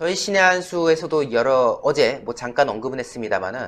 저희 신의 한 수에서도 어제 잠깐 언급은 했습니다만은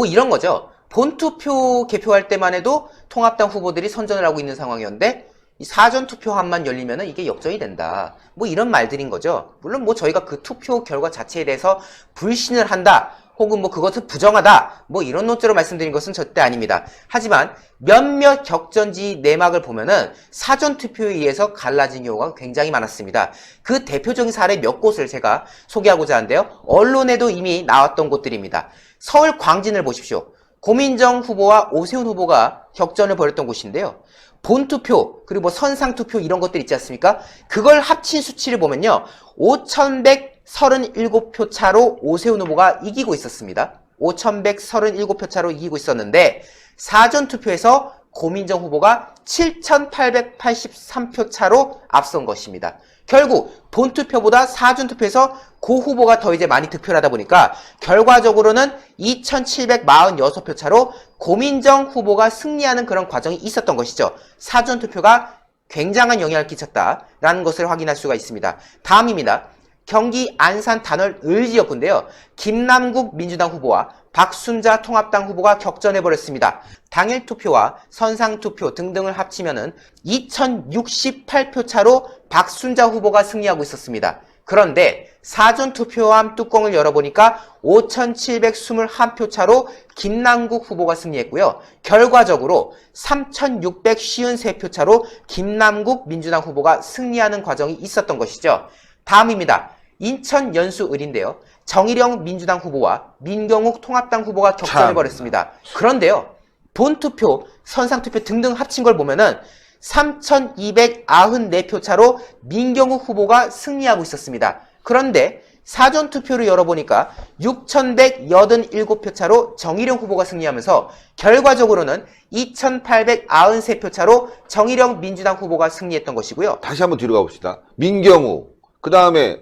이런 거죠. 본투표 개표할 때만 해도 통합당 후보들이 선전을 하고 있는 상황이었는데 이 사전 투표함만 열리면은 이게 역전이 된다. 이런 말들인 거죠. 물론 저희가 그 투표 결과 자체에 대해서 불신을 한다. 혹은 그것은 부정하다. 이런 논조로 말씀드린 것은 절대 아닙니다. 하지만 몇몇 격전지 내막을 보면은 사전 투표에 의해서 갈라진 경우가 굉장히 많았습니다. 그 대표적인 사례 몇 곳을 제가 소개하고자 하는데요. 언론에도 이미 나왔던 곳들입니다. 서울 광진을 보십시오. 고민정 후보와 오세훈 후보가 격전을 벌였던 곳인데요. 본투표 그리고 선상투표 이런 것들 있지 않습니까? 그걸 합친 수치를 보면요. 5,137표 차로 오세훈 후보가 이기고 있었습니다. 5,137표 차로 이기고 있었는데 사전투표에서 고민정 후보가 7,883표 차로 앞선 것입니다. 결국 본투표보다 사전투표에서 고 후보가 더 이제 많이 득표를 하다 보니까 결과적으로는 2,746표 차로 고민정 후보가 승리하는 그런 과정이 있었던 것이죠. 사전투표가 굉장한 영향을 끼쳤다라는 것을 확인할 수가 있습니다. 다음입니다. 경기 안산 단월 을지역구인데요. 김남국 민주당 후보와 박순자 통합당 후보가 격전해버렸습니다. 당일 투표와 선상 투표 등등을 합치면은 2,068표 차로 박순자 후보가 승리하고 있었습니다. 그런데 사전 투표함 뚜껑을 열어보니까 5,721표 차로 김남국 후보가 승리했고요. 결과적으로 3,653표 차로 김남국 민주당 후보가 승리하는 과정이 있었던 것이죠. 다음입니다. 인천 연수 을인데요. 정일영 민주당 후보와 민경욱 통합당 후보가 격전해버렸습니다. 그런데요. 본투표, 선상투표 등등 합친 걸 보면은 3,294표 차로 민경욱 후보가 승리하고 있었습니다. 그런데 사전투표를 열어보니까 6,187표 차로 정일영 후보가 승리하면서 결과적으로는 2,893표 차로 정일영 민주당 후보가 승리했던 것이고요. 다시 한번 뒤로 가봅시다. 민경우, 그 다음에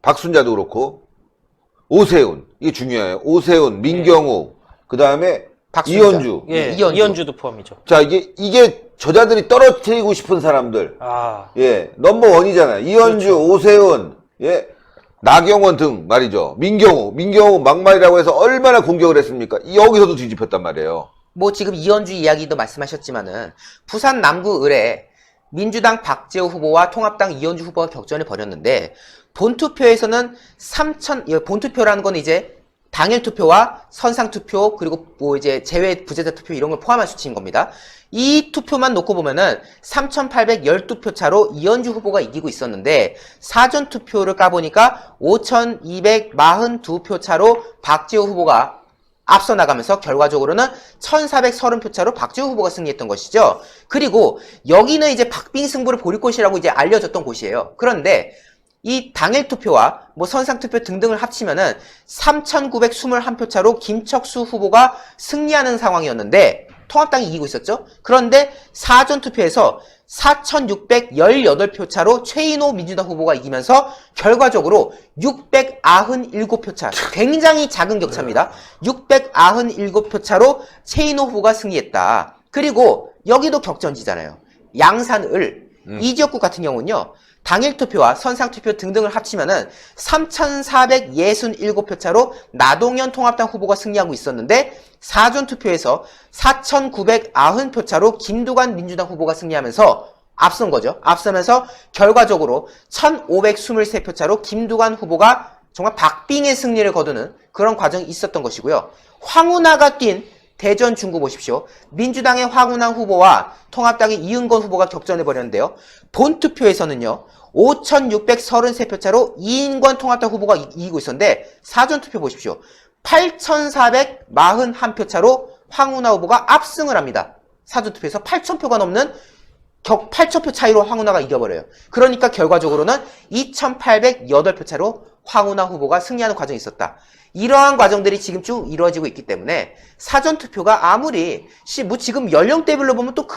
박순자도 그렇고 오세훈, 이게 중요해요. 오세훈, 민경우, 그 다음에 이현주. 예, 이현주도 포함이죠. 자, 이게 저자들이 떨어뜨리고 싶은 사람들. 예, 넘버원이잖아요. 이현주, 그렇죠. 오세훈, 예, 나경원 등 말이죠. 민경우 막말이라고 해서 얼마나 공격을 했습니까? 여기서도 뒤집혔단 말이에요. 지금 이현주 이야기도 말씀하셨지만은 부산 남구 을에 민주당 박재호 후보와 통합당 이현주 후보가 격전을 벌였는데 본투표에서는 본투표라는 건 이제 당일 투표와 선상 투표 그리고 이제 제외 부재자 투표 이런 걸 포함한 수치인 겁니다. 이 투표만 놓고 보면은 3,812표 차로 이현주 후보가 이기고 있었는데 사전 투표를 까보니까 5,242표 차로 박재호 후보가 앞서 나가면서 결과적으로는 1,430표 차로 박지호 후보가 승리했던 것이죠. 그리고 여기는 이제 박빙 승부를 벌일 곳이라고 이제 알려졌던 곳이에요. 그런데 이 당일 투표와 선상 투표 등등을 합치면은 3,921표 차로 김척수 후보가 승리하는 상황이었는데 통합당이 이기고 있었죠. 그런데 사전 투표에서 4,618표 차로 최인호 민주당 후보가 이기면서 결과적으로 697표 차, 굉장히 작은 격차입니다. 697표 차로 최인호 후보가 승리했다. 그리고 여기도 격전지잖아요. 양산을 이 지역구 같은 경우는요. 당일 투표와 선상 투표 등등을 합치면은 3,467표 차로 나동현 통합당 후보가 승리하고 있었는데 사전 투표에서 4,990표 차로 김두관 민주당 후보가 승리하면서 앞선 거죠. 앞서면서 결과적으로 1,523표 차로 김두관 후보가 정말 박빙의 승리를 거두는 그런 과정이 있었던 것이고요. 황운하가 뛴 대전 중구 보십시오. 민주당의 황운하 후보와 통합당의 이은건 후보가 격전해버렸는데요. 본투표에서는요. 5,633표 차로 이인권 통합당 후보가 이기고 있었는데 사전투표 보십시오. 8,441표 차로 황운하 후보가 압승을 합니다. 사전투표에서 8,000표가 넘는 8,000표 차이로 황운하가 이겨버려요. 그러니까 결과적으로는 2,808표 차로 황운하 후보가 승리하는 과정이 있었다. 이러한 과정들이 지금 쭉 이루어지고 있기 때문에 사전투표가 아무리 지금 연령대별로 보면 또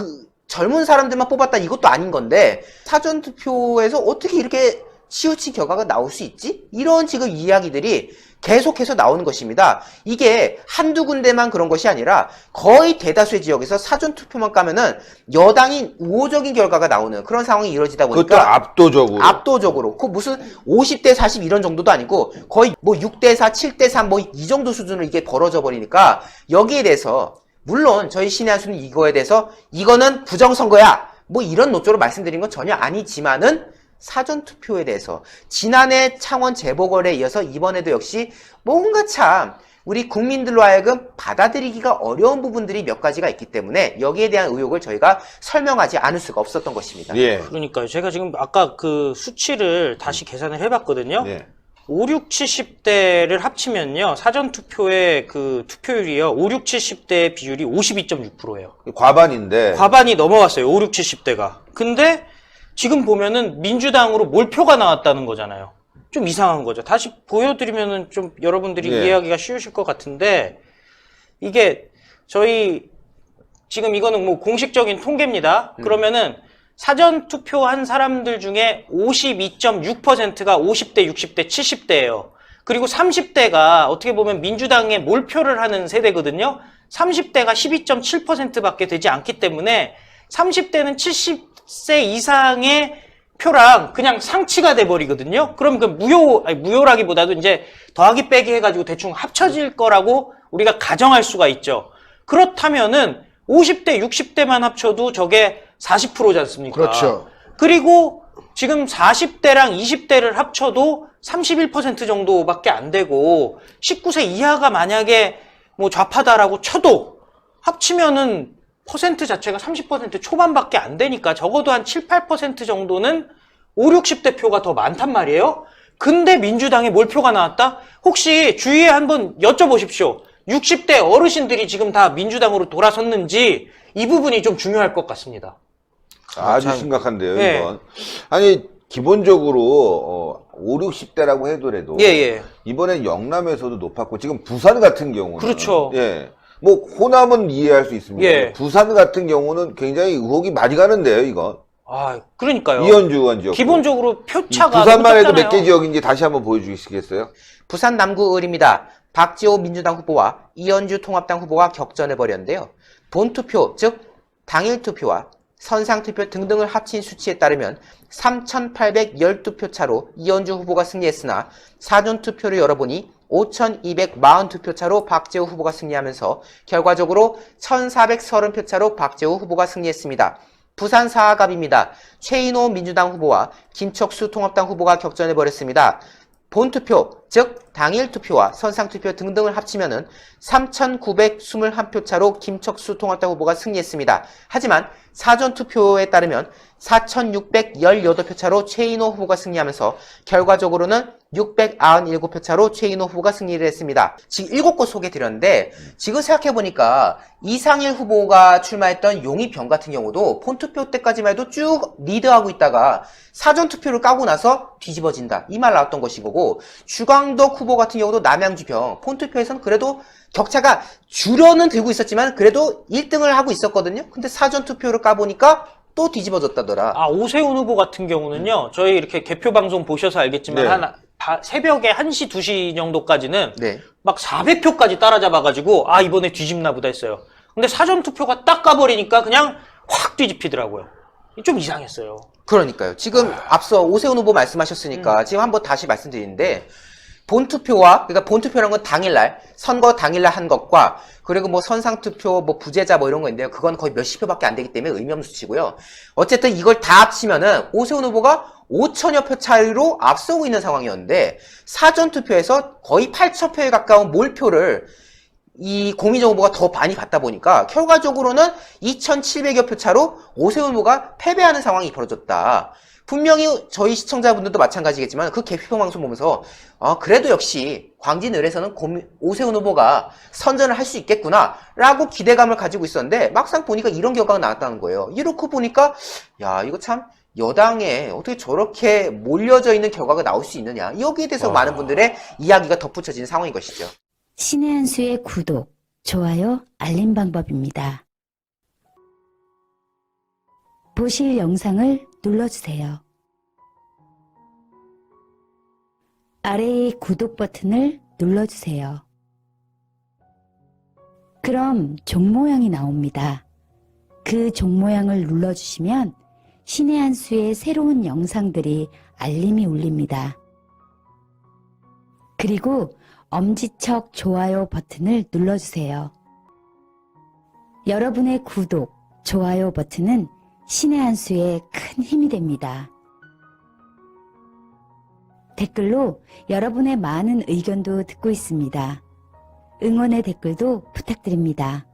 젊은 사람들만 뽑았다 이것도 아닌 건데 사전투표에서 어떻게 이렇게 치우친 결과가 나올 수 있지? 이런 지금 이야기들이 계속해서 나오는 것입니다. 이게 한두 군데만 그런 것이 아니라 거의 대다수의 지역에서 사전투표만 까면은 여당이 우호적인 결과가 나오는 그런 상황이 이루어지다 그것도 보니까 압도적으로. 그 무슨 50대 40 이런 정도도 아니고 거의 뭐 6대 4, 7대 3 뭐 이 정도 수준으로 이게 벌어져 버리니까 여기에 대해서 물론 저희 신의 한수는 이거에 대해서 이거는 부정선거야 뭐 이런 노조로 말씀드린 건 전혀 아니지만은 사전투표에 대해서 지난해 창원 재보궐에 이어서 이번에도 역시 뭔가 참 우리 국민들로 하여금 받아들이기가 어려운 부분들이 몇 가지가 있기 때문에 여기에 대한 의혹을 저희가 설명하지 않을 수가 없었던 것입니다. 예. 그러니까요. 제가 지금 아까 그 수치를 다시 계산을 해봤거든요. 예. 5, 6, 70대를 합치면요. 사전투표의 그 투표율이요. 5, 6, 70대의 비율이 52.6%예요. 과반인데. 과반이 넘어갔어요. 5, 6, 70대가. 근데 지금 보면은 민주당으로 몰표가 나왔다는 거잖아요. 좀 이상한 거죠. 다시 보여드리면은 좀 여러분들이 예. 이해하기가 쉬우실 것 같은데 이게 저희 지금 이거는 뭐 공식적인 통계입니다. 그러면은 사전 투표한 사람들 중에 52.6%가 50대, 60대, 70대예요. 그리고 30대가 어떻게 보면 민주당에 몰표를 하는 세대거든요. 30대가 12.7%밖에 되지 않기 때문에 30대는 70세 이상의 표랑 그냥 상치가 돼버리거든요. 그럼 그 무효라기보다도 이제 더하기 빼기 해가지고 대충 합쳐질 거라고 우리가 가정할 수가 있죠. 그렇다면은 50대, 60대만 합쳐도 저게 40%지 않습니까? 그렇죠. 그리고 지금 40대랑 20대를 합쳐도 31% 정도밖에 안 되고 19세 이하가 만약에 뭐 좌파다라고 쳐도 합치면은 퍼센트 자체가 30% 초반밖에 안 되니까 적어도 한 7, 8% 정도는 5, 60대 표가 더 많단 말이에요. 근데 민주당에 몰표가 나왔다? 혹시 주위에 한번 여쭤보십시오. 60대 어르신들이 지금 다 민주당으로 돌아섰는지 이 부분이 좀 중요할 것 같습니다. 아주 심각한데요, 예. 이건. 아니, 기본적으로, 5, 60대라고 해도라도. 예. 이번엔 영남에서도 높았고, 지금 부산 같은 경우는. 그렇죠. 예. 뭐, 호남은 이해할 수 있습니다. 예. 부산 같은 경우는 굉장히 의혹이 많이 가는데요, 이건. 아, 그러니까요. 이현주 의원 지역. 기본적으로 표차가 부산만 해도 높잖아요. 몇 개 지역인지 다시 한번 보여주시겠어요? 부산 남구을입니다. 박지호 민주당 후보와 이현주 통합당 후보가 격전을 벌였는데요. 본투표, 즉 당일투표와 선상투표 등등을 합친 수치에 따르면 3,812표 차로 이현주 후보가 승리했으나 사전투표를 열어보니 5,240표 차로 박재호 후보가 승리하면서 결과적으로 1,430표 차로 박재호 후보가 승리했습니다. 부산 사하갑입니다. 최인호 민주당 후보와 김척수 통합당 후보가 격전을 벌였습니다. 본투표, 즉 당일투표와 선상투표 등등을 합치면은 3,921표 차로 김척수 통합당 후보가 승리했습니다. 하지만 사전투표에 따르면 4,618표 차로 최인호 후보가 승리하면서 결과적으로는 697표 차로 최인호 후보가 승리를 했습니다. 지금 7곳 소개드렸는데 지금 생각해보니까 이상일 후보가 출마했던 용의병 같은 경우도 본투표 때까지만 해도 쭉 리드하고 있다가 사전투표를 까고 나서 뒤집어진다. 이 말 나왔던 것이고 주광덕 후보 같은 경우도 남양주병 본투표에서는 그래도 격차가 줄여는 들고 있었지만 그래도 1등을 하고 있었거든요. 근데 사전투표를 까보니까 또 뒤집어졌다더라. 아, 오세훈 후보 같은 경우는요, 저희 이렇게 개표 방송 보셔서 알겠지만, 네. 새벽에 1시, 2시 정도까지는 네. 막 400표까지 따라잡아가지고, 아, 이번에 뒤집나 보다 했어요. 근데 사전투표가 딱 가버리니까 그냥 확 뒤집히더라고요. 좀 이상했어요. 그러니까요. 지금 앞서 오세훈 후보 말씀하셨으니까 지금 한번 다시 말씀드리는데 본투표와 그러니까 본투표라는 건 당일날 선거 당일날 한 것과 그리고 뭐 선상투표 뭐 부재자 뭐 이런 거 있는데요. 그건 거의 몇십 표밖에 안 되기 때문에 의미 없는 수치고요. 어쨌든 이걸 다 합치면은 오세훈 후보가 5천여 표 차이로 앞서고 있는 상황이었는데 사전투표에서 거의 8천 표에 가까운 몰표를 이 고민정 후보가 더 많이 받다 보니까 결과적으로는 2,700여 표 차로 오세훈 후보가 패배하는 상황이 벌어졌다. 분명히 저희 시청자분들도 마찬가지겠지만 그 개표 방송 보면서 그래도 역시 광진을에서는 오세훈 후보가 선전을 할 수 있겠구나 라고 기대감을 가지고 있었는데 막상 보니까 이런 결과가 나왔다는 거예요. 이렇게 보니까 야 이거 참 여당에 어떻게 저렇게 몰려져 있는 결과가 나올 수 있느냐 여기에 대해서 많은 분들의 이야기가 덧붙여진 상황인 것이죠. 신의 한 수의 구독, 좋아요, 알림 방법입니다. 보실 영상을 눌러주세요. 아래의 구독 버튼을 눌러주세요. 그럼 종 모양이 나옵니다. 그 종 모양을 눌러주시면 신의 한 수의 새로운 영상들이 알림이 울립니다. 그리고 엄지척 좋아요 버튼을 눌러주세요. 여러분의 구독, 좋아요 버튼은 신의 한 수에 큰 힘이 됩니다. 댓글로 여러분의 많은 의견도 듣고 있습니다. 응원의 댓글도 부탁드립니다.